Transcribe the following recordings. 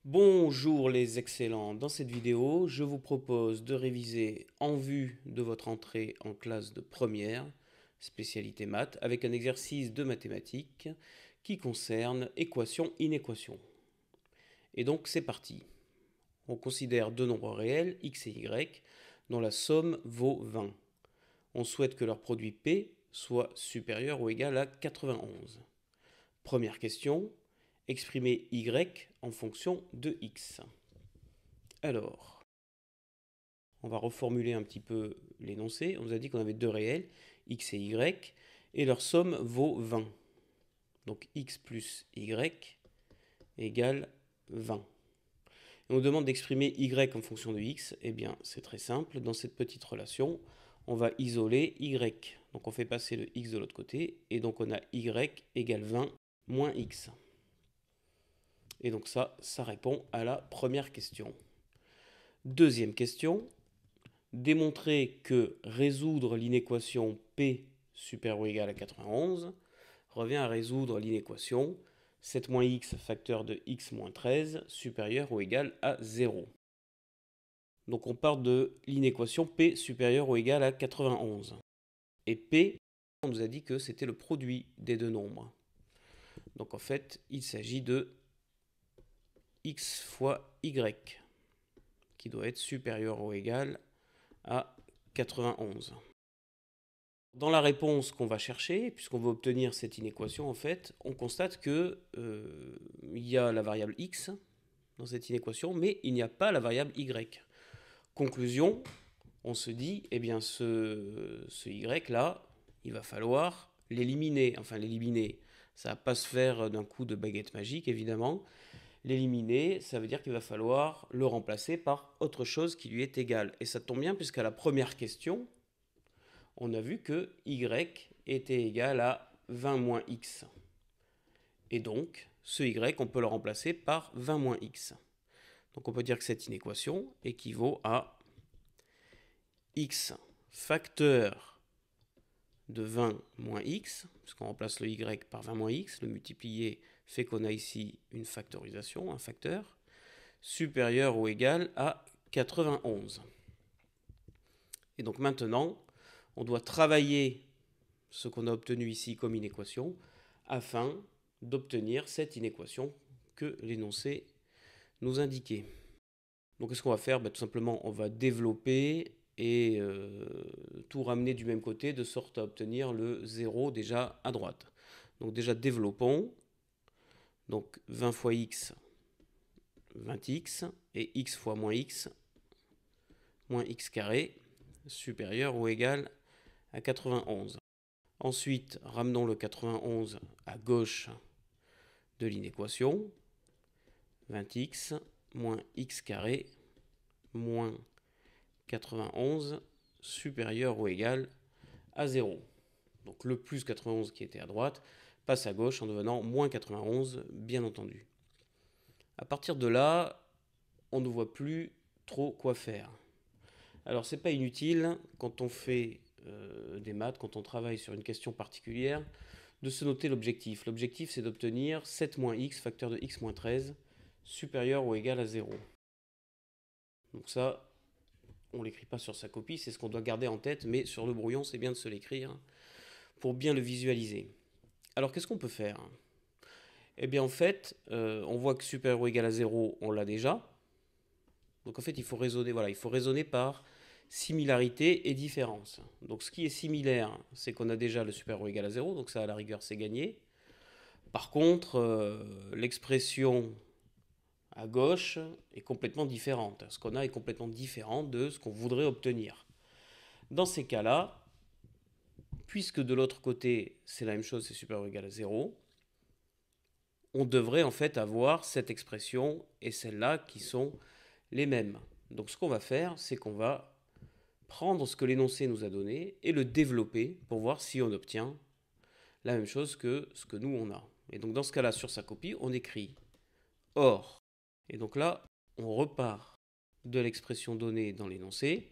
Bonjour les excellents, dans cette vidéo je vous propose de réviser en vue de votre entrée en classe de première, spécialité maths, avec un exercice de mathématiques qui concerne équation-inéquation. Et donc c'est parti. On considère deux nombres réels, x et y, dont la somme vaut 20. On souhaite que leur produit P soit supérieur ou égal à 91. Première question, exprimer y en fonction de x. Alors, on va reformuler un petit peu l'énoncé. On nous a dit qu'on avait deux réels, x et y, et leur somme vaut 20. Donc x plus y égale 20. Et on nous demande d'exprimer y en fonction de x. Eh bien, c'est très simple. Dans cette petite relation, on va isoler y. Donc on fait passer le x de l'autre côté, et donc on a y égale 20 moins x. Et donc ça répond à la première question. Deuxième question, démontrer que résoudre l'inéquation P supérieur ou égal à 91 revient à résoudre l'inéquation 7 moins x facteur de x moins 13 supérieur ou égal à 0. Donc on part de l'inéquation P supérieur ou égal à 91. Et P, on nous a dit que c'était le produit des deux nombres. Donc en fait, il s'agit de x fois y, qui doit être supérieur ou égal à 91. Dans la réponse qu'on va chercher, puisqu'on veut obtenir cette inéquation, en fait, on constate que il y a la variable x dans cette inéquation, mais il n'y a pas la variable y. Conclusion, on se dit, eh bien ce y là, il va falloir l'éliminer. Enfin l'éliminer, ça ne va pas se faire d'un coup de baguette magique, évidemment. L'éliminer, ça veut dire qu'il va falloir le remplacer par autre chose qui lui est égal. Et ça tombe bien, puisqu'à la première question, on a vu que y était égal à 20 moins x. Et donc, ce y, on peut le remplacer par 20 moins x. Donc on peut dire que cette inéquation équivaut à x facteur de 20 moins x, puisqu'on remplace le y par 20 moins x, le multiplier fait qu'on a ici une factorisation, un facteur, supérieur ou égal à 91. Et donc maintenant, on doit travailler ce qu'on a obtenu ici comme inéquation afin d'obtenir cette inéquation que l'énoncé nous indiquait. Donc qu'est-ce qu'on va faire? Tout simplement, on va développer et tout ramener du même côté de sorte à obtenir le 0 déjà à droite. Donc déjà développons. Donc 20 fois x, 20x, et x fois moins x carré, supérieur ou égal à 91. Ensuite, ramenons le 91 à gauche de l'inéquation. 20x moins x carré moins 91 supérieur ou égal à 0. Donc le plus 91 qui était à droite passe à gauche en devenant moins 91, bien entendu. À partir de là, on ne voit plus trop quoi faire. Alors c'est pas inutile quand on fait des maths, quand on travaille sur une question particulière, de se noter l'objectif. L'objectif, c'est d'obtenir 7 moins x facteur de x moins 13 supérieur ou égal à 0. Donc ça, on ne l'écrit pas sur sa copie, c'est ce qu'on doit garder en tête, mais sur le brouillon, c'est bien de se l'écrire pour bien le visualiser. Alors qu'est-ce qu'on peut faire? Eh bien en fait, on voit que supérieur ou égal à 0, on l'a déjà. Donc en fait, il faut raisonner, voilà, il faut raisonner par similarité et différence. Donc ce qui est similaire, c'est qu'on a déjà le supérieur ou égal à 0, donc ça à la rigueur c'est gagné. Par contre, l'expression à gauche est complètement différente. Ce qu'on a est complètement différent de ce qu'on voudrait obtenir. Dans ces cas-là, puisque de l'autre côté c'est la même chose, c'est supérieur ou égal à 0, on devrait en fait avoir cette expression et celle-là qui sont les mêmes. Donc ce qu'on va faire, c'est qu'on va prendre ce que l'énoncé nous a donné et le développer pour voir si on obtient la même chose que ce que nous on a. Et donc dans ce cas-là, sur sa copie, on écrit or. Et donc là, on repart de l'expression donnée dans l'énoncé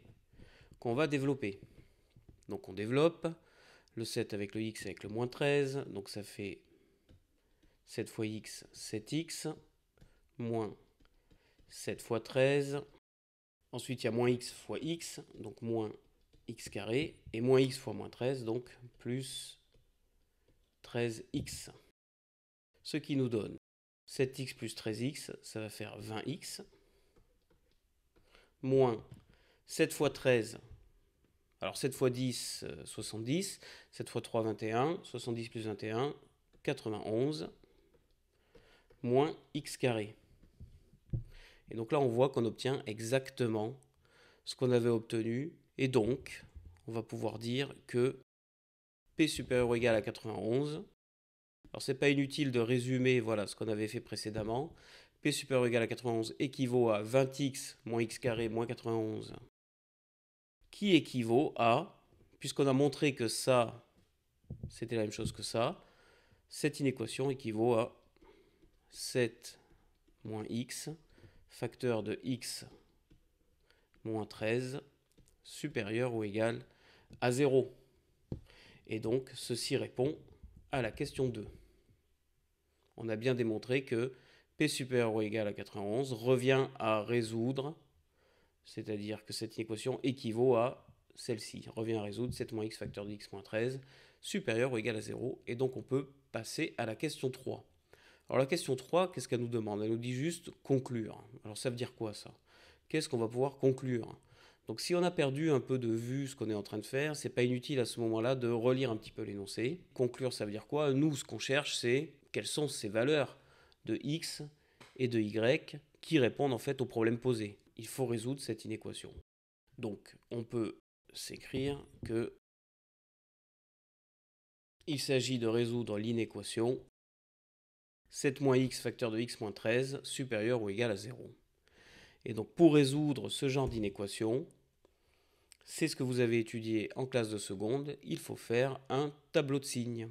qu'on va développer. Donc on développe le 7 avec le x avec le moins 13, donc ça fait 7 fois x, 7x, moins 7 fois 13. Ensuite, il y a moins x fois x, donc moins x carré, et moins x fois moins 13, donc plus 13x. Ce qui nous donne 7x plus 13x, ça va faire 20x, moins 7 fois 13, alors 7 fois 10, 70, 7 fois 3, 21, 70 plus 21, 91, moins x carré. Et donc là, on voit qu'on obtient exactement ce qu'on avait obtenu. Et donc, on va pouvoir dire que P supérieur ou égal à 91. Alors, ce n'est pas inutile de résumer voilà, ce qu'on avait fait précédemment. P supérieur ou égal à 91 équivaut à 20x moins x carré moins 91, qui équivaut à, puisqu'on a montré que ça, c'était la même chose que ça, cette inéquation équivaut à 7 moins x, facteur de x moins 13, supérieur ou égal à 0. Et donc, ceci répond à la question 2. On a bien démontré que P supérieur ou égal à 91 revient à résoudre, c'est-à-dire que cette équation équivaut à celle-ci, revient à résoudre 7 moins x facteur de x moins 13, supérieur ou égal à 0. Et donc, on peut passer à la question 3. Alors, la question 3, qu'est-ce qu'elle nous demande? Elle nous dit juste conclure. Alors, ça veut dire quoi, ça? Qu'est-ce qu'on va pouvoir conclure? Donc si on a perdu un peu de vue ce qu'on est en train de faire, c'est pas inutile à ce moment-là de relire un petit peu l'énoncé. Conclure, ça veut dire quoi? Nous, ce qu'on cherche, c'est quelles sont ces valeurs de x et de y qui répondent en fait au problème posé. Il faut résoudre cette inéquation. Donc on peut s'écrire que il s'agit de résoudre l'inéquation 7 moins x facteur de x moins 13 supérieur ou égal à 0. Et donc pour résoudre ce genre d'inéquation, c'est ce que vous avez étudié en classe de seconde, il faut faire un tableau de signes.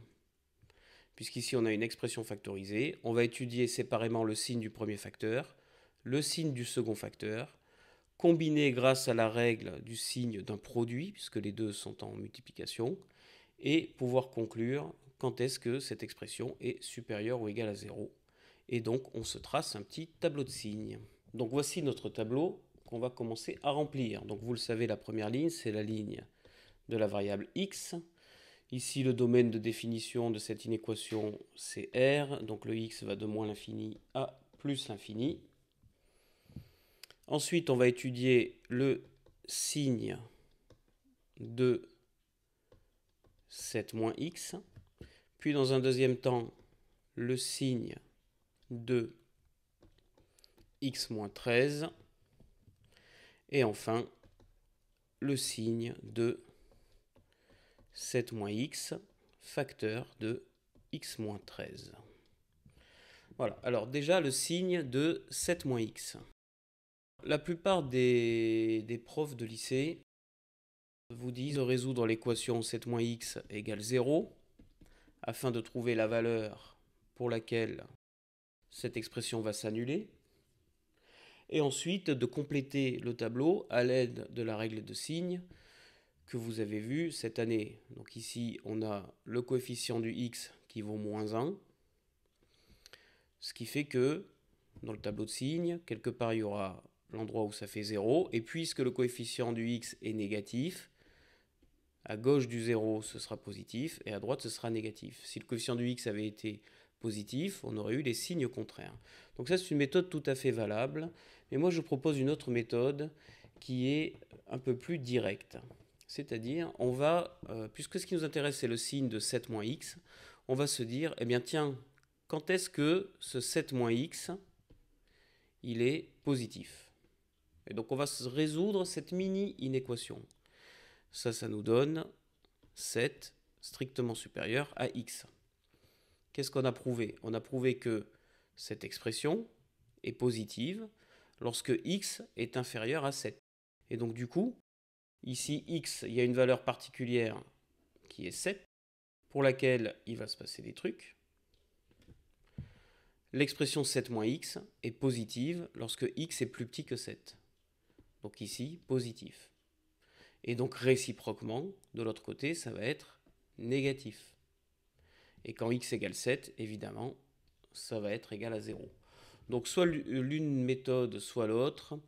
Puisqu'ici on a une expression factorisée, on va étudier séparément le signe du premier facteur, le signe du second facteur, combiner grâce à la règle du signe d'un produit, puisque les deux sont en multiplication, et pouvoir conclure quand est-ce que cette expression est supérieure ou égale à 0. Et donc on se trace un petit tableau de signes. Donc voici notre tableau qu'on va commencer à remplir. Donc vous le savez, la première ligne, c'est la ligne de la variable x. Ici, le domaine de définition de cette inéquation, c'est R. Donc le x va de moins l'infini à plus l'infini. Ensuite, on va étudier le signe de 7 moins x. Puis dans un deuxième temps, le signe de x moins 13. Et enfin, le signe de 7 moins x, facteur de x moins 13. Voilà, alors déjà le signe de 7 moins x. La plupart des profs de lycée vous disent de résoudre l'équation 7 moins x égale 0 afin de trouver la valeur pour laquelle cette expression va s'annuler. Et ensuite de compléter le tableau à l'aide de la règle de signes que vous avez vu cette année. Donc ici, on a le coefficient du x qui vaut moins 1. Ce qui fait que dans le tableau de signes, quelque part, il y aura l'endroit où ça fait 0. Et puisque le coefficient du x est négatif, à gauche du 0, ce sera positif, et à droite, ce sera négatif. Si le coefficient du x avait été positif, on aurait eu les signes contraires. Donc ça, c'est une méthode tout à fait valable. Mais moi, je propose une autre méthode qui est un peu plus directe. C'est-à-dire, on va, puisque ce qui nous intéresse, c'est le signe de 7 moins x, on va se dire, eh bien tiens, quand est-ce que ce 7 moins x, il est positif? Et donc on va résoudre cette mini-inéquation. Ça nous donne 7 strictement supérieur à x. Qu'est-ce qu'on a prouvé? On a prouvé que cette expression est positive lorsque x est inférieur à 7. Et donc du coup, ici x, il y a une valeur particulière qui est 7, pour laquelle il va se passer des trucs. L'expression 7 moins x est positive lorsque x est plus petit que 7. Donc ici, positif. Et donc réciproquement, de l'autre côté, ça va être négatif. Et quand x égale 7, évidemment, ça va être égal à 0. Donc soit l'une méthode, soit l'autre.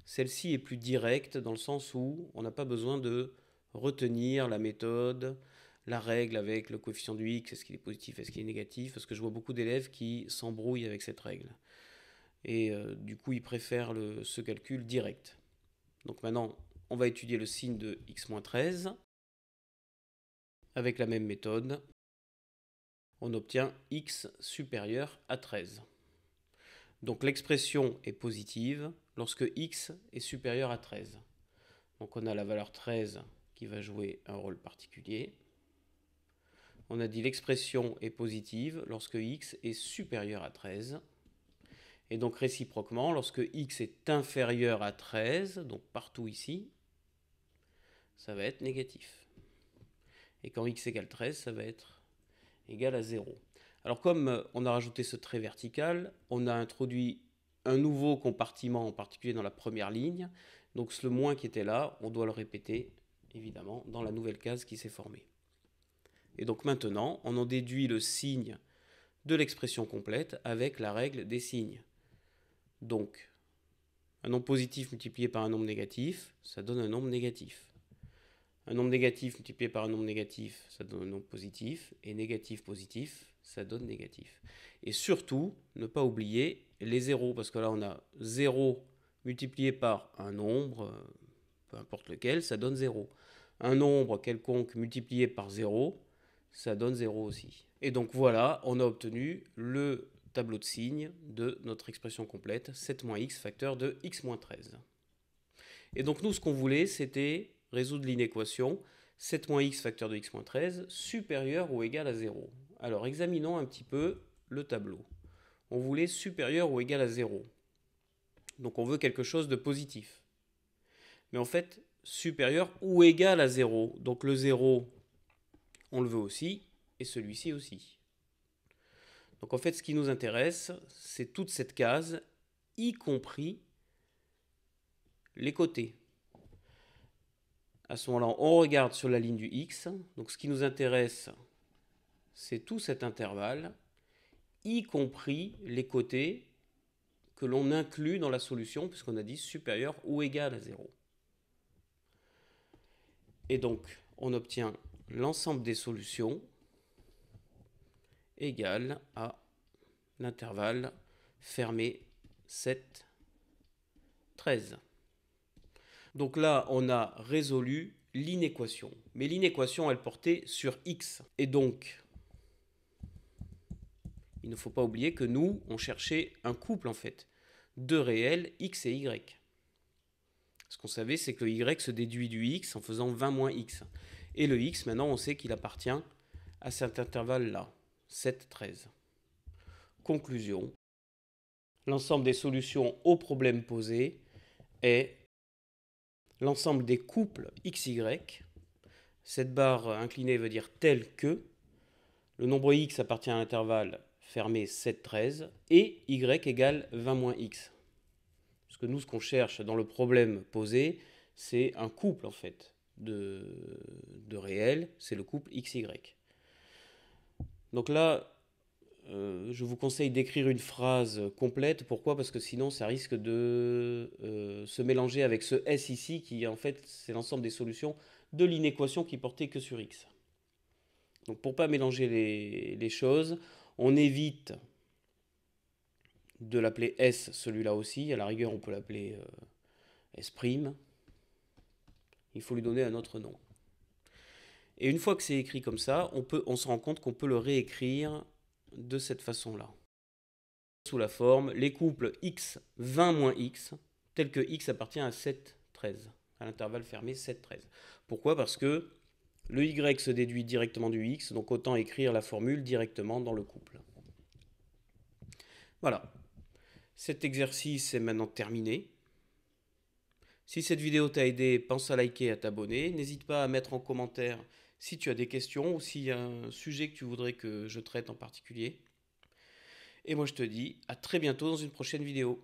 Celle-ci est plus directe dans le sens où on n'a pas besoin de retenir la méthode, la règle avec le coefficient du x, est-ce qu'il est positif, est-ce qu'il est négatif, parce que je vois beaucoup d'élèves qui s'embrouillent avec cette règle. Et du coup, ils préfèrent ce calcul direct. Donc maintenant, on va étudier le signe de x-13. Avec la même méthode, on obtient x supérieur à 13. Donc l'expression est positive lorsque x est supérieur à 13. Donc on a la valeur 13 qui va jouer un rôle particulier. On a dit l'expression est positive lorsque x est supérieur à 13. Et donc réciproquement, lorsque x est inférieur à 13, donc partout ici, ça va être négatif. Et quand x égale 13, ça va être égal à 0. Alors comme on a rajouté ce trait vertical, on a introduit un nouveau compartiment, en particulier dans la première ligne. Donc le moins qui était là, on doit le répéter, évidemment, dans la nouvelle case qui s'est formée. Et donc maintenant, on en déduit le signe de l'expression complète avec la règle des signes. Donc, un nombre positif multiplié par un nombre négatif, ça donne un nombre négatif. Un nombre négatif multiplié par un nombre négatif, ça donne un nombre positif. Et négatif, positif, ça donne négatif. Et surtout, ne pas oublier les zéros, parce que là, on a 0 multiplié par un nombre, peu importe lequel, ça donne 0. Un nombre quelconque multiplié par 0, ça donne 0 aussi. Et donc voilà, on a obtenu le tableau de signes de notre expression complète, 7 moins x facteur de x moins 13. Et donc nous, ce qu'on voulait, c'était résoudre l'inéquation 7 moins x facteur de x moins 13 supérieur ou égal à 0. Alors examinons un petit peu le tableau. On voulait supérieur ou égal à 0. Donc on veut quelque chose de positif. Mais en fait, supérieur ou égal à 0. Donc le 0, on le veut aussi, et celui-ci aussi. Donc en fait, ce qui nous intéresse, c'est toute cette case, y compris les côtés. À ce moment-là, on regarde sur la ligne du x. Donc ce qui nous intéresse, c'est tout cet intervalle, y compris les côtés que l'on inclut dans la solution, puisqu'on a dit supérieur ou égal à 0. Et donc, on obtient l'ensemble des solutions égal à l'intervalle fermé 7, 13. Donc là, on a résolu l'inéquation. Mais l'inéquation, elle portait sur x. Et donc, il ne faut pas oublier que nous, on cherchait un couple, en fait, de réels x et y. Ce qu'on savait, c'est que le y se déduit du x en faisant 20 moins x. Et le x, maintenant, on sait qu'il appartient à cet intervalle-là, 7, 13. Conclusion. L'ensemble des solutions au problème posé est l'ensemble des couples xy. Cette barre inclinée veut dire tel que. Le nombre x appartient à l'intervalle fermé 7, 13 et y égale 20 moins x. Parce que nous, ce qu'on cherche dans le problème posé, c'est un couple en fait de réels, c'est le couple xy. Donc là, je vous conseille d'écrire une phrase complète. Pourquoi? Parce que sinon, ça risque de se mélanger avec ce S ici, qui en fait, c'est l'ensemble des solutions de l'inéquation qui portait que sur x. Donc pour ne pas mélanger les choses, on évite de l'appeler S, celui-là aussi. À la rigueur, on peut l'appeler S'. Il faut lui donner un autre nom. Et une fois que c'est écrit comme ça, on se rend compte qu'on peut le réécrire de cette façon-là. Sous la forme, les couples x 20 moins x, tels que x appartient à 7, 13, à l'intervalle fermé 7, 13. Pourquoi? Parce que le y se déduit directement du x, donc autant écrire la formule directement dans le couple. Voilà. Cet exercice est maintenant terminé. Si cette vidéo t'a aidé, pense à liker et à t'abonner. N'hésite pas à mettre en commentaire si tu as des questions ou s'il y a un sujet que tu voudrais que je traite en particulier. Et moi je te dis à très bientôt dans une prochaine vidéo.